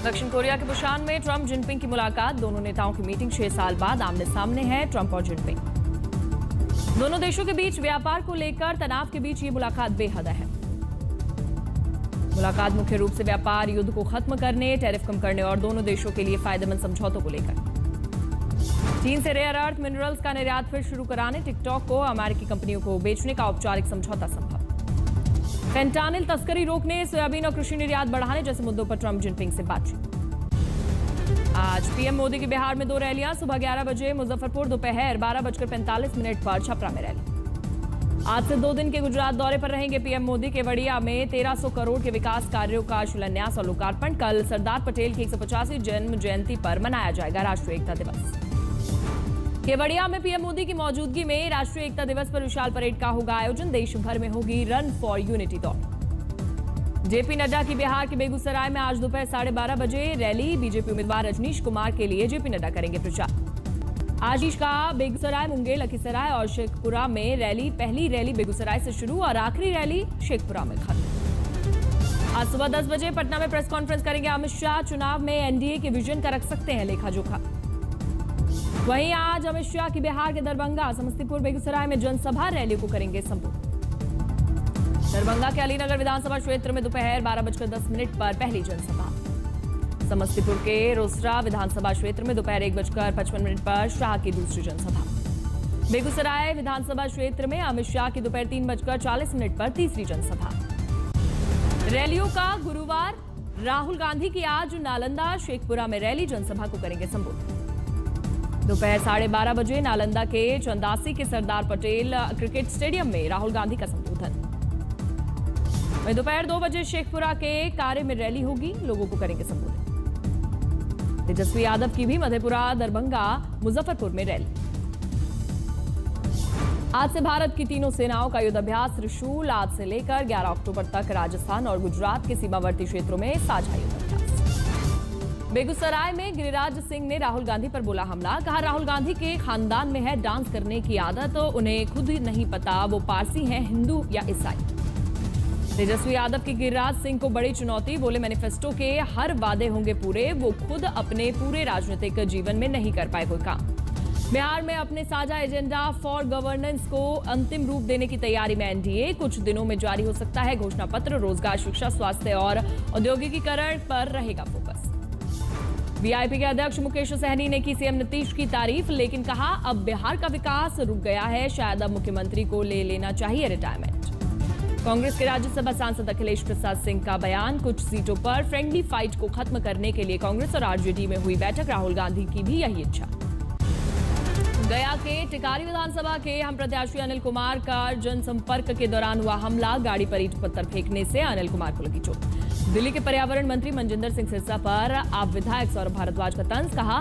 दक्षिण कोरिया के बुसान में ट्रंप जिनपिंग की मुलाकात। दोनों नेताओं की मीटिंग 6 साल बाद आमने सामने है। ट्रंप और जिनपिंग दोनों देशों के बीच व्यापार को लेकर तनाव के बीच ये मुलाकात बेहद है। मुलाकात मुख्य रूप से व्यापार युद्ध को खत्म करने, टैरिफ कम करने और दोनों देशों के लिए फायदेमंद समझौतों को लेकर। चीन से रेयर अर्थ मिनरल्स का निर्यात फिर शुरू कराने, टिकटॉक को अमेरिकी कंपनियों को बेचने का औपचारिक समझौता संभव। फेंटानिल तस्करी रोकने, सोयाबीन और कृषि निर्यात बढ़ाने जैसे मुद्दों पर ट्रंप जिनपिंग से बातचीत। आज पीएम मोदी की बिहार में 2 रैलियां। सुबह 11 बजे मुजफ्फरपुर, दोपहर 12:45 पर छपरा में रैली। आज से 2 दिन के गुजरात दौरे पर रहेंगे पीएम मोदी। केवड़िया में 1300 करोड़ के विकास कार्यों का शिलान्यास और लोकार्पण। कल सरदार पटेल की 150वीं जन्म जयंती पर मनाया जाएगा राष्ट्रीय एकता दिवस। केवड़िया में पीएम मोदी की मौजूदगी में राष्ट्रीय एकता दिवस पर विशाल परेड का होगा आयोजन। देश भर में होगी रन फॉर यूनिटी दौड़। जेपी नड्डा की बिहार के बेगूसराय में आज दोपहर 12:30 बजे रैली। बीजेपी उम्मीदवार रजनीश कुमार के लिए जेपी नड्डा करेंगे प्रचार। आज का बेगूसराय, मुंगेर, लखीसराय और शेखपुरा में रैली। पहली रैली बेगूसराय से शुरू और आखिरी रैली शेखपुरा में खत्म। आज सुबह 10 बजे पटना में प्रेस कॉन्फ्रेंस करेंगे अमित शाह। चुनाव में एनडीए के विजन का रख सकते हैं लेखा जोखा। वहीं आज अमित शाह की बिहार के दरभंगा, समस्तीपुर, बेगूसराय में जनसभा रैलियों को करेंगे संबोधित। दरभंगा के अलीनगर विधानसभा क्षेत्र में दोपहर 12:10 पर पहली जनसभा। समस्तीपुर के रोसड़ा विधानसभा क्षेत्र में दोपहर 1:55 पर शाह की दूसरी जनसभा। बेगूसराय विधानसभा क्षेत्र में अमित शाह की दोपहर 3:40 पर तीसरी जनसभा। रैलियों का गुरुवार। राहुल गांधी की आज नालंदा, शेखपुरा में रैली, जनसभा को करेंगे संबोधित। दोपहर 12:30 बजे नालंदा के चंदासी के सरदार पटेल क्रिकेट स्टेडियम में राहुल गांधी का संबोधन। वहीं दोपहर 2 बजे शेखपुरा के कार्य में रैली होगी, लोगों को करेंगे संबोधित। तेजस्वी यादव की भी मधेपुरा, दरभंगा, मुजफ्फरपुर में रैली। आज से भारत की तीनों सेनाओं का युद्धाभ्यास त्रिशूल। आज से लेकर 11 अक्टूबर तक राजस्थान और गुजरात के सीमावर्ती क्षेत्रों में साझा युद्धाभ्यास। बेगूसराय में गिरिराज सिंह ने राहुल गांधी पर बोला हमला। कहा राहुल गांधी के खानदान में है डांस करने की आदत, तो उन्हें खुद नहीं पता वो पारसी हैं, हिंदू या ईसाई। तेजस्वी यादव की गिरिराज सिंह को बड़ी चुनौती। बोले मैनिफेस्टो के हर वादे होंगे पूरे, वो खुद अपने पूरे राजनीतिक जीवन में नहीं कर पाए कोई काम। बिहार में अपने साझा एजेंडा फॉर गवर्नेंस को अंतिम रूप देने की तैयारी में एनडीए। कुछ दिनों में जारी हो सकता है घोषणा पत्र। रोजगार, शिक्षा, स्वास्थ्य और औद्योगिकीकरण पर रहेगा फोकस। वीआईपी के अध्यक्ष मुकेश सहनी ने की सीएम नीतीश की तारीफ, लेकिन कहा अब बिहार का विकास रुक गया है, शायद अब मुख्यमंत्री को ले लेना चाहिए रिटायरमेंट। कांग्रेस के राज्यसभा सांसद अखिलेश प्रसाद सिंह का बयान। कुछ सीटों पर फ्रेंडली फाइट को खत्म करने के लिए कांग्रेस और आरजेडी में हुई बैठक। राहुल गांधी की भी यही इच्छा। गया के टिकारी विधानसभा के हम प्रत्याशी अनिल कुमार का जनसंपर्क के दौरान हुआ हमला। गाड़ी पर ईंट पत्थर फेंकने से अनिल कुमार को लगी चोट। दिल्ली के पर्यावरण मंत्री मनजिंदर सिंह सिरसा पर आप विधायक सौरभ भारद्वाज का तंज। कहा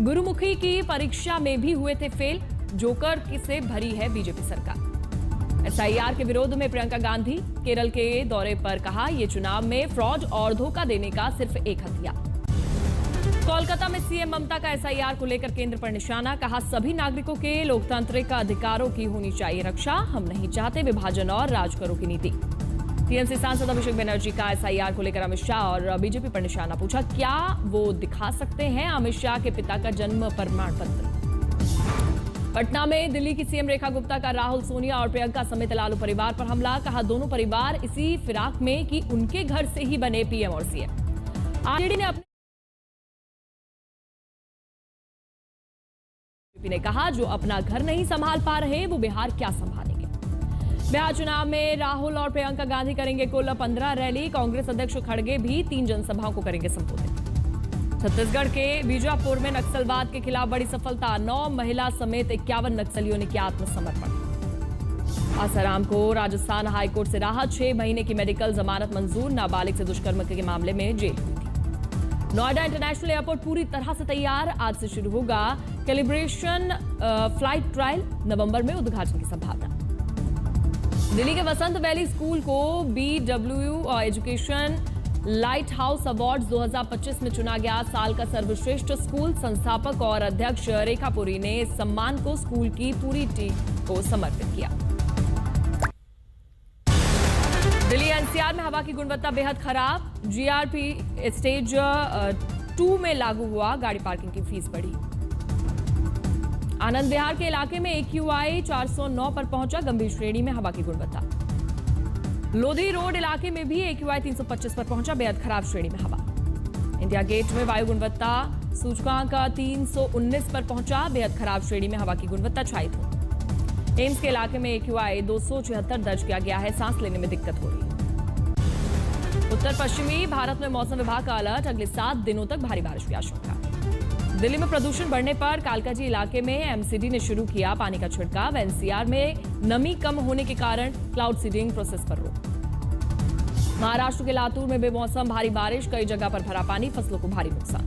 गुरुमुखी की परीक्षा में भी हुए थे फेल, जोकर से भरी है बीजेपी सरकार। एसआईआर के विरोध में प्रियंका गांधी केरल के दौरे पर। कहा यह चुनाव में फ्रॉड और धोखा देने का सिर्फ एक हथियार। कोलकाता में सीएम ममता का एसआईआर को लेकर केंद्र पर निशाना। कहा सभी नागरिकों के लोकतांत्रिक अधिकारों की होनी चाहिए रक्षा, हम नहीं चाहते विभाजन और राजकरों की नीति। टीएमसी सांसद अभिषेक बनर्जी का एसआईआर को लेकर अमित शाह और बीजेपी पर निशाना। पूछा क्या वो दिखा सकते हैं अमित शाह के पिता का जन्म प्रमाण पत्र। पटना में दिल्ली की सीएम रेखा गुप्ता का राहुल, सोनिया और प्रियंका समेत लालू परिवार पर हमला। कहा दोनों परिवार इसी फिराक में कि उनके घर से ही बने पीएम और सीएम। आरजेडी ने अपने ने कहा जो अपना घर नहीं संभाल पा रहे वो बिहार क्या संभालेंगे। बिहार चुनाव में राहुल और प्रियंका गांधी करेंगे कुल 15 रैली। कांग्रेस अध्यक्ष खड़गे भी 3 जनसभाओं को करेंगे संबोधित। छत्तीसगढ़ के बीजापुर में नक्सलवाद के खिलाफ बड़ी सफलता। 9 महिला समेत 51 नक्सलियों ने किया आत्मसमर्पण। आसाराम को राजस्थान हाईकोर्ट से राहत। 6 महीने की मेडिकल जमानत मंजूर। नाबालिग से दुष्कर्म के मामले में जेल हुई थी। नोएडा इंटरनेशनल एयरपोर्ट पूरी तरह से तैयार। आज से शुरू होगा कैलिब्रेशन फ्लाइट ट्रायल। नवंबर में उद्घाटन की संभावना। दिल्ली के वसंत वैली स्कूल को BW education light house award 2025 में चुना गया। साल का सर्वश्रेष्ठ स्कूल। संस्थापक और अध्यक्ष रेखा पुरी ने इस सम्मान को स्कूल की पूरी टीम को समर्पित किया। दिल्ली एनसीआर में हवा की गुणवत्ता बेहद खराब। जीआरपी स्टेज 2 में लागू हुआ, गाड़ी पार्किंग की फीस बढ़ी। आनंद विहार के इलाके में AQI 409 पर पहुंचा, गंभीर श्रेणी में हवा की गुणवत्ता। लोधी रोड इलाके में भी AQI 325 पर पहुंचा, बेहद खराब श्रेणी में हवा। इंडिया गेट में वायु गुणवत्ता सूचकांक 319 पर पहुंचा, बेहद खराब श्रेणी में हवा की गुणवत्ता छाई थी। एम्स के इलाके में AQI 276 दर्ज किया गया है, सांस लेने में दिक्कत हो रही है। उत्तर पश्चिमी भारत में मौसम विभाग का अलर्ट, अगले 7 दिनों तक भारी बारिश की आशंका। दिल्ली में प्रदूषण बढ़ने पर कालकाजी इलाके में MCD ने शुरू किया पानी का छिड़काव। NCR में नमी कम होने के कारण क्लाउड सीडिंग प्रोसेस पर रोक। महाराष्ट्र के लातूर में बेमौसम भारी बारिश, कई जगह पर भरा पानी, फसलों को भारी नुकसान।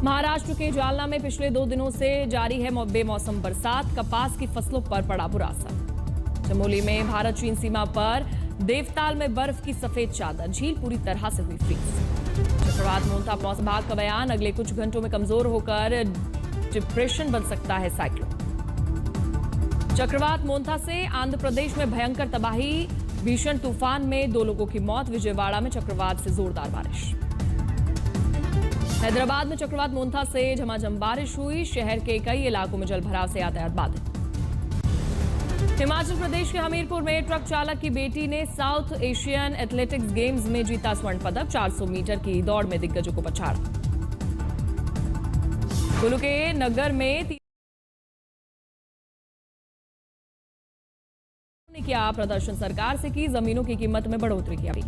महाराष्ट्र के जालना में पिछले 2 दिनों से जारी है बेमौसम बरसात, कपास की फसलों पर पड़ा बुरा असर। चमोली में भारत चीन सीमा पर देवताल में बर्फ की सफेद चादर, झील पूरी तरह से हुई फ्रीज। चक्रवात मोंथा, मौसम विभाग का बयान, अगले कुछ घंटों में कमजोर होकर डिप्रेशन बन सकता है साइक्लोन। चक्रवात मोंथा से आंध्र प्रदेश में भयंकर तबाही, भीषण तूफान में 2 लोगों की मौत। विजयवाड़ा में चक्रवात से जोरदार बारिश। हैदराबाद में चक्रवात मोंथा से झमाझम बारिश हुई, शहर के कई इलाकों में जलभराव से यातायात बाधित। हिमाचल प्रदेश के हमीरपुर में ट्रक चालक की बेटी ने साउथ एशियन एथलेटिक्स गेम्स में जीता स्वर्ण पदक, 400 मीटर की दौड़ में दिग्गजों को पछाड़ा। कुल्लू के नगर में किया प्रदर्शन, सरकार से की जमीनों की कीमत में बढ़ोतरी की अपील।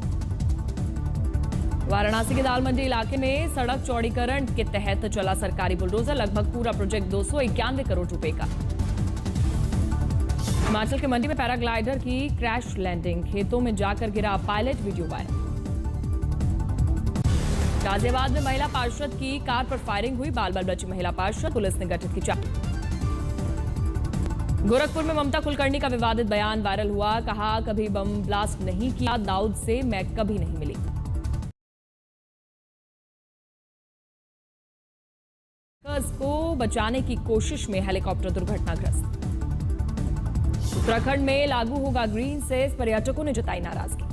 वाराणसी के दाल मंडी इलाके में सड़क चौड़ीकरण के तहत चला सरकारी बुलडोजर, लगभग पूरा प्रोजेक्ट 291 करोड़ रुपए का। हिमाचल के मंडी में पैराग्लाइडर की क्रैश लैंडिंग, खेतों में जाकर गिरा पायलट, वीडियो वायरल। गाजियाबाद में महिला पार्षद की कार पर फायरिंग हुई, बाल बाल बची महिला पार्षद, पुलिस ने गठित की जांच। गोरखपुर में ममता कुलकर्णी का विवादित बयान वायरल हुआ, कहा कभी बम ब्लास्ट नहीं किया, दाऊद से मैं कभी नहीं मिली। को बचाने की कोशिश में हेलीकॉप्टर दुर्घटनाग्रस्त। उत्तराखंड में लागू होगा ग्रीन सेस, पर्यटकों ने जताई नाराजगी।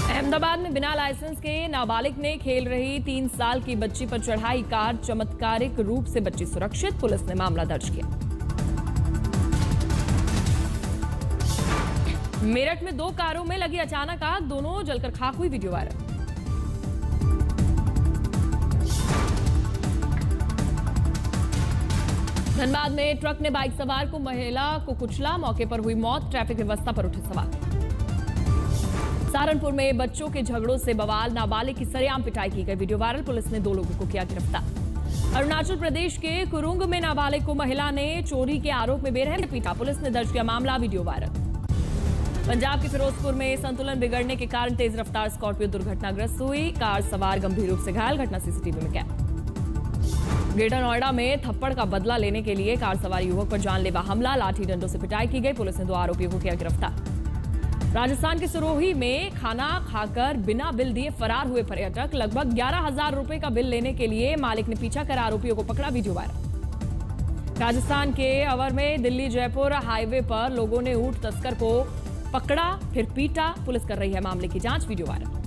अहमदाबाद में बिना लाइसेंस के नाबालिग ने खेल रही 3 साल की बच्ची पर चढ़ाई कार, चमत्कारिक रूप से बच्ची सुरक्षित, पुलिस ने मामला दर्ज किया। मेरठ में 2 कारों में लगी अचानक आग, दोनों जलकर खाक हुई, वीडियो वायरल। धनबाद में ट्रक ने बाइक सवार को महिला को कुचला, मौके पर हुई मौत, ट्रैफिक व्यवस्था पर उठे सवाल। सहारनपुर में बच्चों के झगड़ों से बवाल, नाबालिग की सरेआम पिटाई की गई, वीडियो वायरल, पुलिस ने 2 लोगों को किया गिरफ्तार। अरुणाचल प्रदेश के कुरुंग में नाबालिग को महिला ने चोरी के आरोप में बेरहम पीटा, पुलिस ने दर्ज किया मामला, वीडियो वायरल। पंजाब के फिरोजपुर में संतुलन बिगड़ने के कारण तेज रफ्तार स्कॉर्पियो दुर्घटनाग्रस्त हुई, कार सवार गंभीर रूप से घायल, घटना सीसीटीवी में कैद। ग्रेटर नोएडा में थप्पड़ का बदला लेने के लिए कार सवार युवक पर जानलेवा हमला, लाठी डंडों से पिटाई की गई, पुलिस ने 2 आरोपियों को किया गिरफ्तार। राजस्थान के सिरोही में खाना खाकर बिना बिल दिए फरार हुए पर्यटक, लगभग 11,000 रुपए का बिल लेने के लिए मालिक ने पीछा कर आरोपियों को पकड़ा, वीडियो वायरल। राजस्थान के अवर में दिल्ली जयपुर हाईवे पर लोगों ने ऊंट तस्कर को पकड़ा, फिर पीटा, पुलिस कर रही है मामले की जांच, वीडियो वायरल।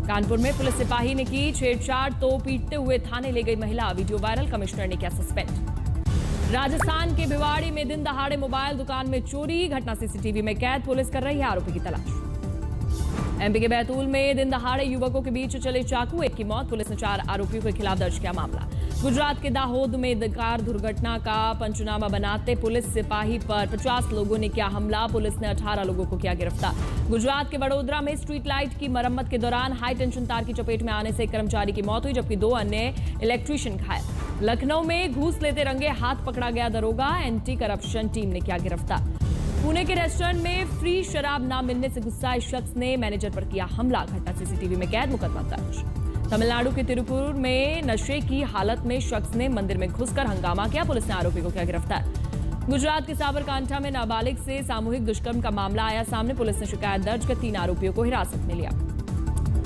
कानपुर में पुलिस सिपाही ने की छेड़छाड़ तो पीटते हुए थाने ले गई महिला, वीडियो वायरल, कमिश्नर ने किया सस्पेंड। राजस्थान के भिवाड़ी में दिन दहाड़े मोबाइल दुकान में चोरी, घटना सीसीटीवी में कैद, पुलिस कर रही है आरोपी की तलाश। एमपी के बैतूल में दिन दहाड़े युवकों के बीच चले चाकू, 1 की मौत, पुलिस ने 4 आरोपियों के खिलाफ दर्ज किया मामला। गुजरात के दाहोद में कार दुर्घटना का पंचनामा बनाते पुलिस सिपाही पर 50 लोगों ने किया हमला, पुलिस ने 18 लोगों को किया गिरफ्तार। गुजरात के वडोदरा में स्ट्रीट लाइट की मरम्मत के दौरान हाई टेंशन तार की चपेट में आने से एक कर्मचारी की मौत हुई, जबकि 2 अन्य इलेक्ट्रीशियन घायल। लखनऊ में घूस लेते रंगे हाथ पकड़ा गया दरोगा, एंटी करप्शन टीम ने किया गिरफ्तार। पुणे के रेस्टोरेंट में फ्री शराब न मिलने से गुस्साए शख्स ने मैनेजर पर किया हमला, घटना सीसीटीवी में कैद, मुकदमा दर्ज। तमिलनाडु के तिरुपुर में नशे की हालत में शख्स ने मंदिर में घुसकर हंगामा किया, पुलिस ने आरोपी को किया गिरफ्तार। गुजरात के साबरकांठा में नाबालिग से सामूहिक दुष्कर्म का मामला आया सामने, पुलिस ने शिकायत दर्ज कर 3 आरोपियों को हिरासत में लिया।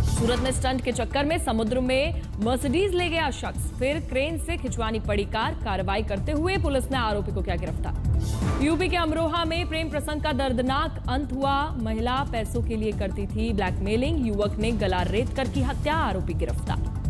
सूरत में स्टंट के चक्कर में समुद्र में मर्सिडीज ले गया शख्स, फिर क्रेन से खिंचवानी पड़ी कार। कार्रवाई करते हुए पुलिस ने आरोपी को किया गिरफ्तार। यूपी के अमरोहा में प्रेम प्रसंग का दर्दनाक अंत हुआ। महिला पैसों के लिए करती थी ब्लैकमेलिंग, युवक ने गला रेत कर की हत्या, आरोपी गिरफ्तार।